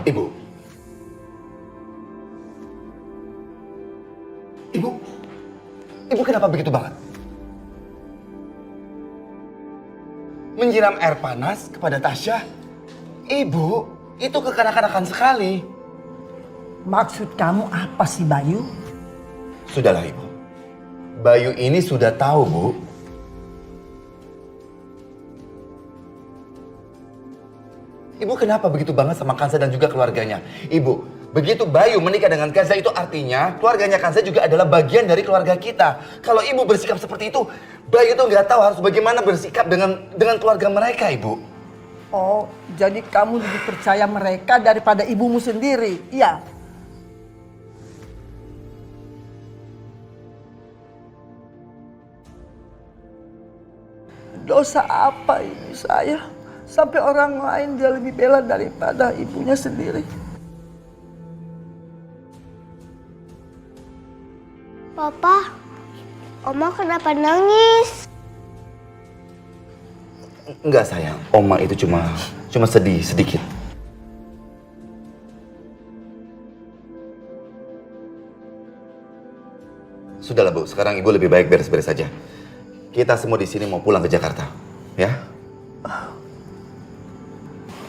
Ibu. Ibu. Ibu kenapa begitu banget? Menyiram air panas kepada Tasya? Ibu, itu kekanak-kanakan sekali. Maksud kamu apa sih, Bayu? Sudahlah, Ibu. Bayu ini sudah tahu, Bu. Ibu kenapa begitu banget sama Kansa dan juga keluarganya? Ibu, begitu Bayu menikah dengan Kansa itu artinya keluarganya Kansa juga adalah bagian dari keluarga kita. Kalau Ibu bersikap seperti itu, Bayu tuh nggak tahu harus bagaimana bersikap dengan keluarga mereka, Ibu. Oh, jadi kamu lebih percaya mereka daripada ibumu sendiri, iya? Dosa apa ini saya? Sampai orang lain dia lebih bela daripada ibunya sendiri. Papa, Oma kenapa nangis? Enggak sayang, Oma itu cuma sedih sedikit. Sudahlah Bu, sekarang Ibu lebih baik beres-beres saja. Kita semua di sini mau pulang ke Jakarta, ya?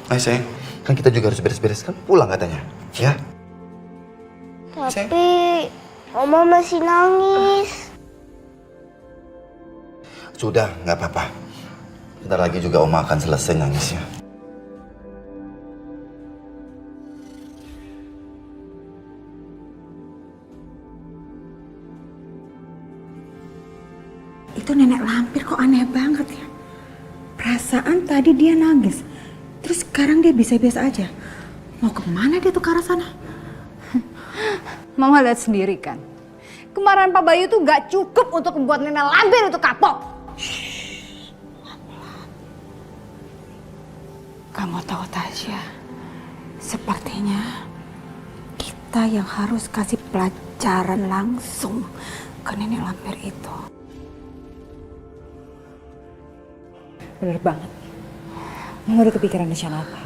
Ayo sayang, kan kita juga harus beres-beres kan pulang katanya, ya? Tapi Oma masih nangis. Sudah, nggak apa-apa. Bentar lagi juga Oma akan selesai nangisnya. Itu nenek lampir kok aneh banget ya. Perasaan tadi dia nangis, terus sekarang dia biasa-biasa aja. Mau kemana dia tuh ke arah sana? Mama lihat sendiri kan. Kemarin Pak Bayu tuh gak cukup untuk membuat nenek lampir itu kapok. Kamu tahu Tasya, sepertinya kita yang harus kasih pelajaran langsung ke nenek lampir itu. Bener banget. Mama udah kepikiran rencana apa?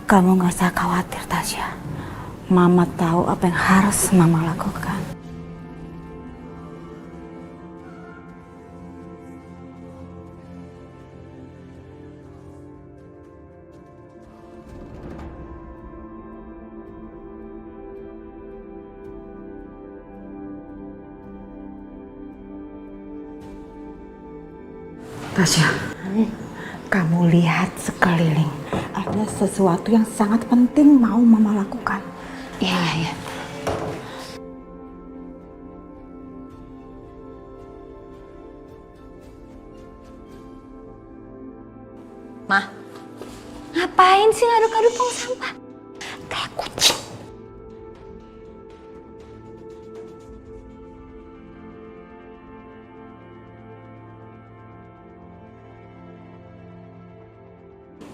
Kamu gak usah khawatir Tasya. Mama tahu apa yang harus Mama lakukan. Tasya, kamu lihat sekeliling. Ada sesuatu yang sangat penting mau Mama lakukan. Iya. Mah, ngapain sih ngaduk-ngaduk tong sampah? Kayak kucing.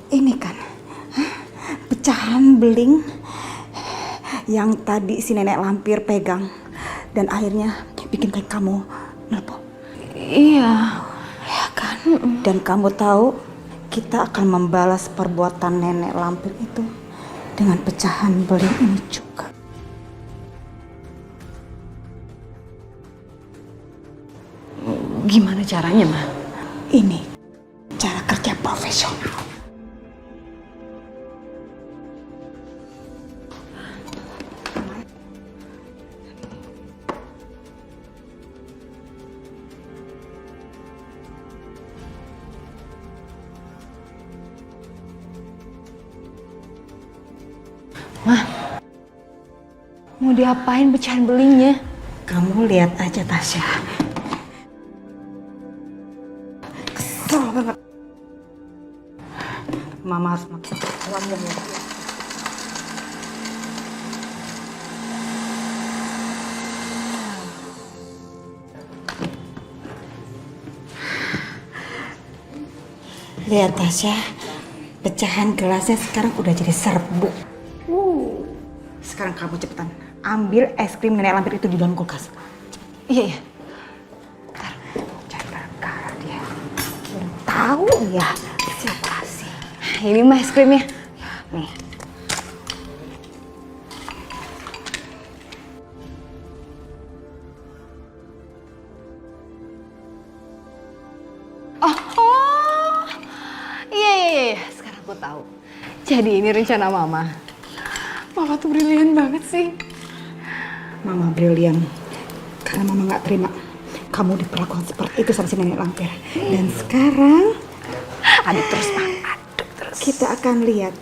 Ini kan pecahan beling yang tadi si nenek lampir pegang dan akhirnya bikin kayak kamu melepuh. Iya. Ya kan? Dan kamu tahu kita akan membalas perbuatan nenek lampir itu dengan pecahan beling ini juga. Gimana caranya, Ma? Ini cara kerja profesional. Mau diapain pecahan belingnya? Kamu lihat aja Tasya. Kesel banget. Mama harus makin ngomong ya. Lihat Tasya, pecahan gelasnya sekarang udah jadi serbuk. Sekarang kamu cepetan ambil es krim nenek lampir itu di dalam kulkas. Iya. Ntar jangan gara-gara dia belum tahu ya siapa Ini mah es krimnya. Nih. Oh, iya. Sekarang aku tahu. Jadi ini rencana Mama. Mama tuh brilian banget sih. Mama brilian. Karena Mama nggak terima kamu diperlakukan seperti itu sama si nenek lampir. Dan sekarang Aduk terus, Pak. Aduk terus. kita akan lihat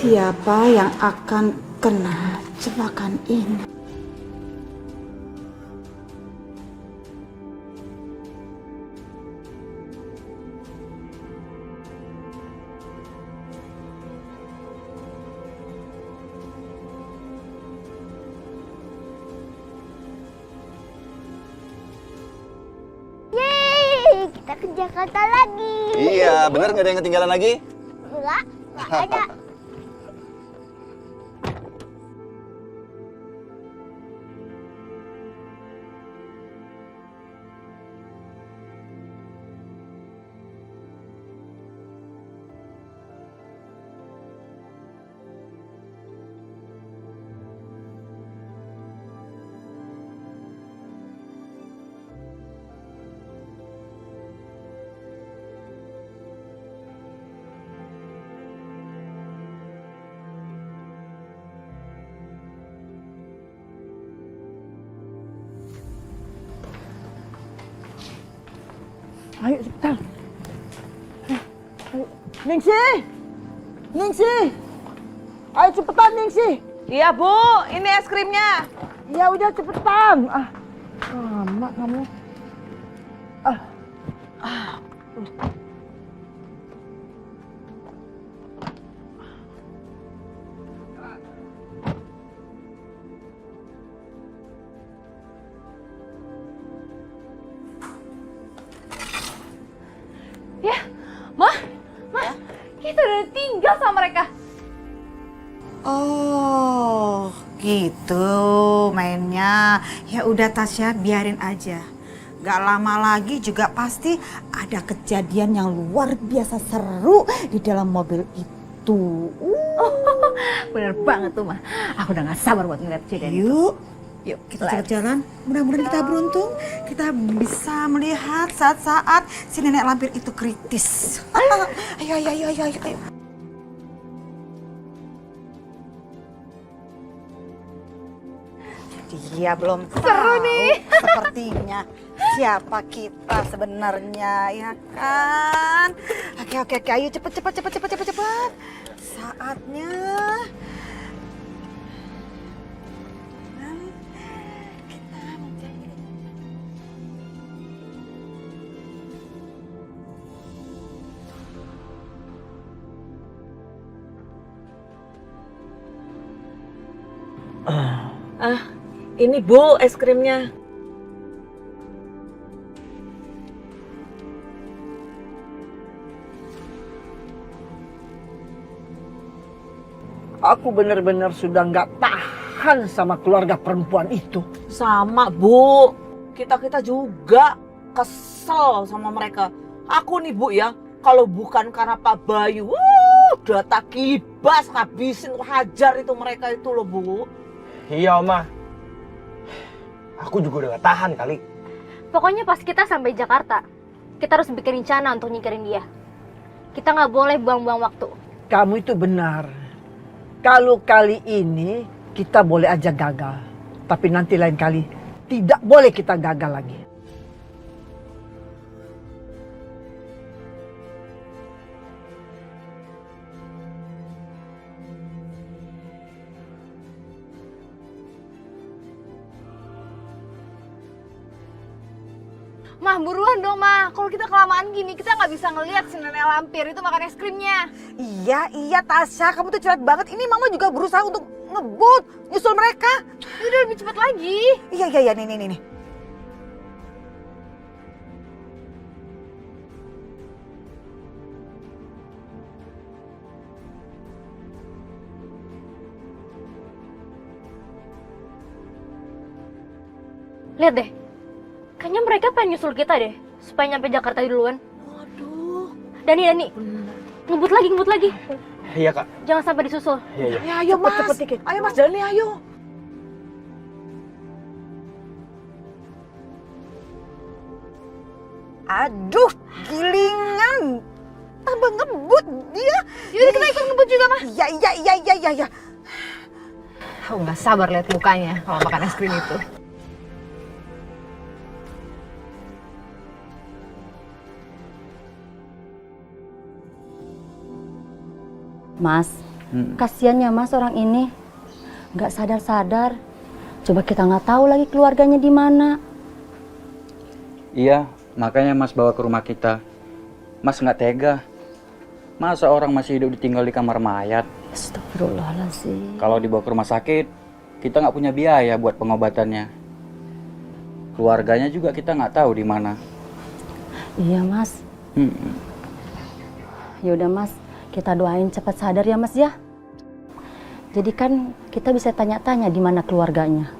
siapa yang akan kena jebakan ini. Yeay, kita ke Jakarta lagi. Iya, bener nggak ada yang ketinggalan lagi? Enggak ada. Ayo cepetan. Ayo. Ningsi! Ningsi! Ayo cepetan Ningsi! Iya Bu, ini es krimnya. Ya udah cepetan. Lama kamu. Ya, Ma, kita udah tinggal sama mereka. Oh, gitu mainnya. Ya udah Tasya, biarin aja. Gak lama lagi juga pasti ada kejadian yang luar biasa seru di dalam mobil itu. Bener banget tuh, Ma. Aku udah gak sabar buat ngeliat kejadian itu. Yuk, Yuk, kita cepet jalan. Mudah-mudahan kita beruntung. Kita bisa melihat saat-saat si nenek lampir itu kritis. Ayo. Dia belum tahu nih. sepertinya siapa kita sebenarnya, ya kan? Oke, ayo cepet. Saatnya. Kita mencari. Ini Bu, es krimnya. Aku benar-benar sudah nggak tahan sama keluarga perempuan itu. Sama Bu, kita juga kesel sama mereka. Aku nih Bu ya, kalau bukan karena Pak Bayu, udah tak kibas, habisin, hajar itu mereka itu loh Bu. Iya Oma, aku juga udah gak tahan kali. Pokoknya pas kita sampai Jakarta, kita harus bikin rencana untuk nyingkirin dia. Kita nggak boleh buang-buang waktu. Kamu itu benar. Kalau kali ini kita boleh aja gagal. Tapi nanti lain kali tidak boleh kita gagal lagi. Mah, buruan dong, Mah. Kalau kita kelamaan gini, kita nggak bisa ngelihat si nenek lampir itu makan es krimnya. Iya Tasya, kamu tuh cepat banget. Ini Mama juga berusaha untuk ngebut, nyusul mereka. Udah lebih cepat lagi. Iya, nih. Lihat deh, kayaknya mereka pengen nyusul kita deh, supaya nyampe Jakarta duluan. Waduh. Dani, Ngebut lagi, ngebut lagi. Iya, Kak. Jangan sampai disusul. Iya, iya. Ya ayo Mas. cepet dikit. Ayo Mas jalan nih ayo. Aduh, gilingan. Tambah ngebut dia. Yaudah kita ikut ngebut juga, mah. Iya. Aku nggak sabar lihat mukanya kalau makan es krim itu. Mas, kasiannya Mas orang ini nggak sadar-sadar. Coba kita nggak tahu lagi keluarganya di mana. Iya, makanya Mas bawa ke rumah kita. Mas nggak tega. Masa orang masih hidup ditinggal di kamar mayat? Astagfirullahaladzim. Kalau dibawa ke rumah sakit, kita nggak punya biaya buat pengobatannya. Keluarganya juga kita nggak tahu di mana. Iya Mas. Yaudah Mas, kita doain cepat sadar ya Mas ya. Jadi kan kita bisa tanya-tanya di mana keluarganya.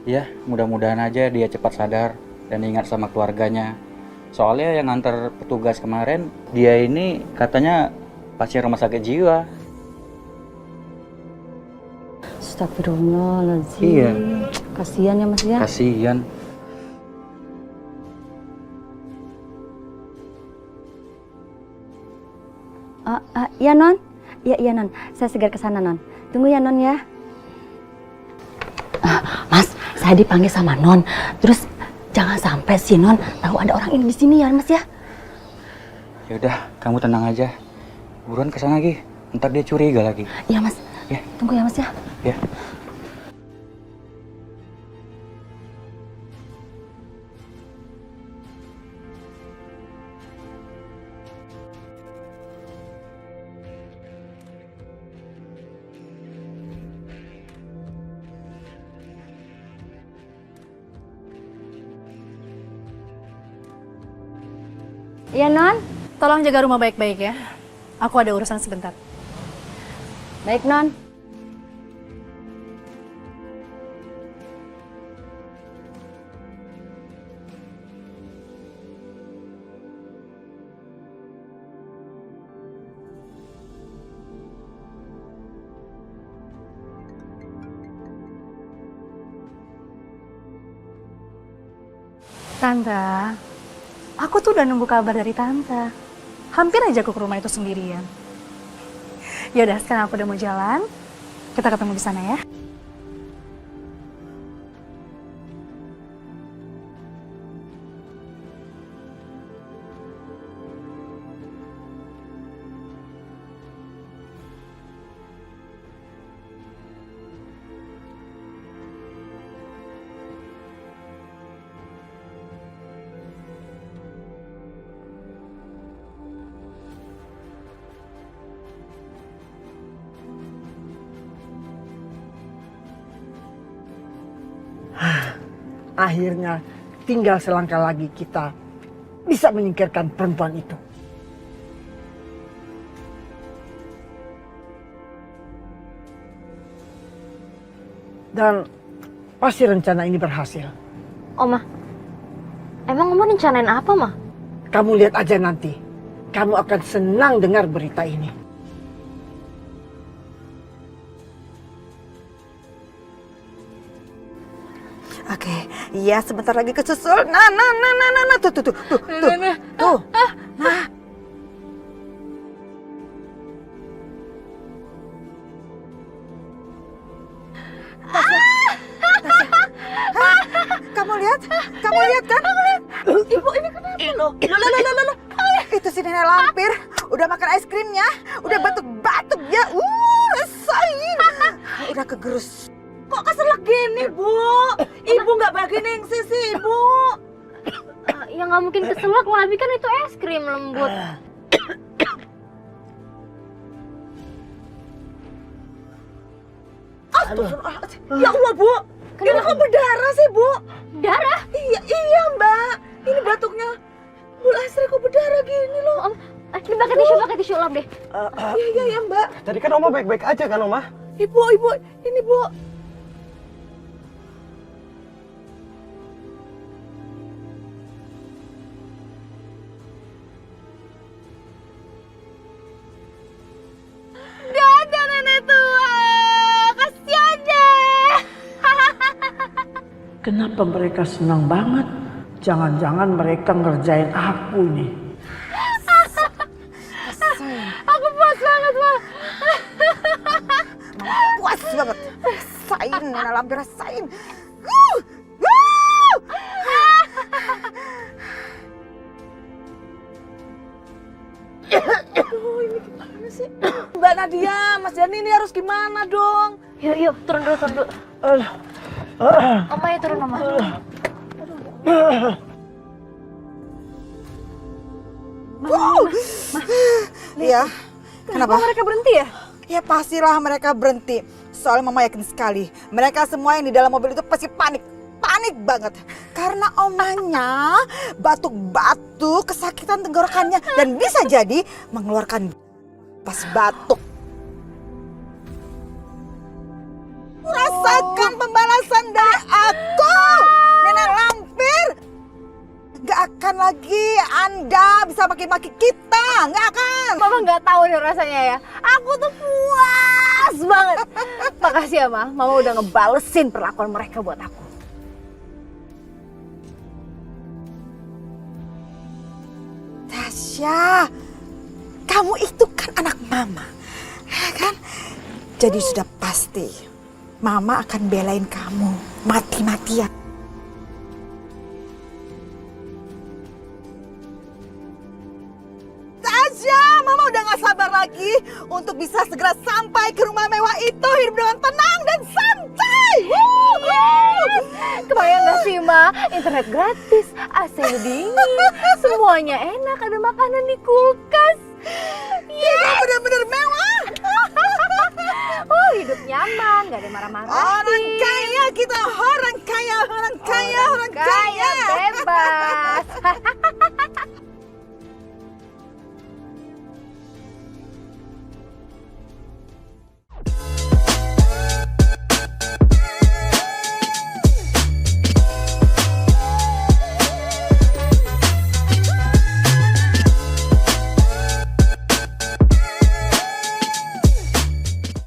Ya, mudah-mudahan aja dia cepat sadar dan ingat sama keluarganya. Soalnya yang nganter petugas kemarin, dia ini katanya pasien rumah sakit jiwa. Astagfirullahaladzim. Iya. Kasian ya Mas ya. Kasihan. Iya Non. Iya Non. Saya segera ke sana Non. Tunggu ya Non ya. Mas, saya dipanggil sama Non. Terus jangan sampai si Non tahu ada orang ini di sini ya Mas ya. Yaudah, kamu tenang aja. Buruan kesana lagi. Ntar dia curiga lagi. Iya Mas. Ya. Tunggu ya Mas ya. Ya. Iya Non. Tolong jaga rumah baik-baik ya. Aku ada urusan sebentar. Baik Non. Tante, aku tuh udah nunggu kabar dari Tante. Hampir aja aku ke rumah itu sendirian. Yaudah, sekarang aku udah mau jalan. Kita ketemu di sana ya. Akhirnya tinggal selangkah lagi kita bisa menyingkirkan perempuan itu. Dan pasti rencana ini berhasil. Oma, emang Oma rencanain apa, Ma? Kamu lihat aja nanti. Kamu akan senang dengar berita ini. Oke, iya sebentar lagi kesusul. Nah, tuh. Nah. Kamu lihat kan? Ibu ini kenapa loh? Loh. Itu si nenek lampir udah makan es krimnya, udah batuk-batuk ya. Rasain. Udah kegerus. Kok keselak gini, Bu? Ibu nggak bagi ningsi sih, Ibu. Ya nggak mungkin keselak, Labi kan itu es krim lembut. Astagfirullahaladzim. Ya Allah, Bu. Ini kok berdarah sih, Bu? Darah? Iya, Mbak. Ini batuknya Bu Lastri kok berdarah gini loh. Ini pakai tisu lap deh. Iya, Mbak. Tadi kan Oma baik-baik aja kan, Oma? Ibu, ini Bu. Kenapa mereka senang banget? Jangan-jangan mereka ngerjain aku nih. Aku puas banget, Ma. Puas banget. Rasain, Nena Lampir, rasain. Mbak Nadia, Mas Dani ini harus gimana dong? Yuk, turun dulu. Oma ya turun, Oma. Iya, kenapa? Mereka berhenti ya? Ya pastilah mereka berhenti. Soalnya Mama yakin sekali, mereka semua yang di dalam mobil itu pasti panik. Panik banget. Karena omanya batuk-batuk, kesakitan tenggorokannya. Dan bisa jadi mengeluarkan pas batuk. Rasakan pembalasan dari aku, Nenek Lampir. Gak akan lagi Anda bisa maki-maki kita, gak akan. Mama nggak tahu nih rasanya ya. Aku tuh puas banget. Makasih ya, Ma. Mama udah ngebalesin perlakuan mereka buat aku. Tasya, kamu itu kan anak Mama, ya kan? Jadi sudah pasti Mama akan belain kamu mati-matian. Tasya, Mama udah gak sabar lagi untuk bisa segera sampai ke rumah mewah itu, hidup dengan tenang dan santai. Kebayang gak sih, Ma? Internet gratis, AC dingin, semuanya enak, ada makanan di kulkas. Itu benar-benar mewah. Oh, hidup nyaman, gak ada marah-marah. Orang kaya kita, orang kaya, orang kaya, orang kaya.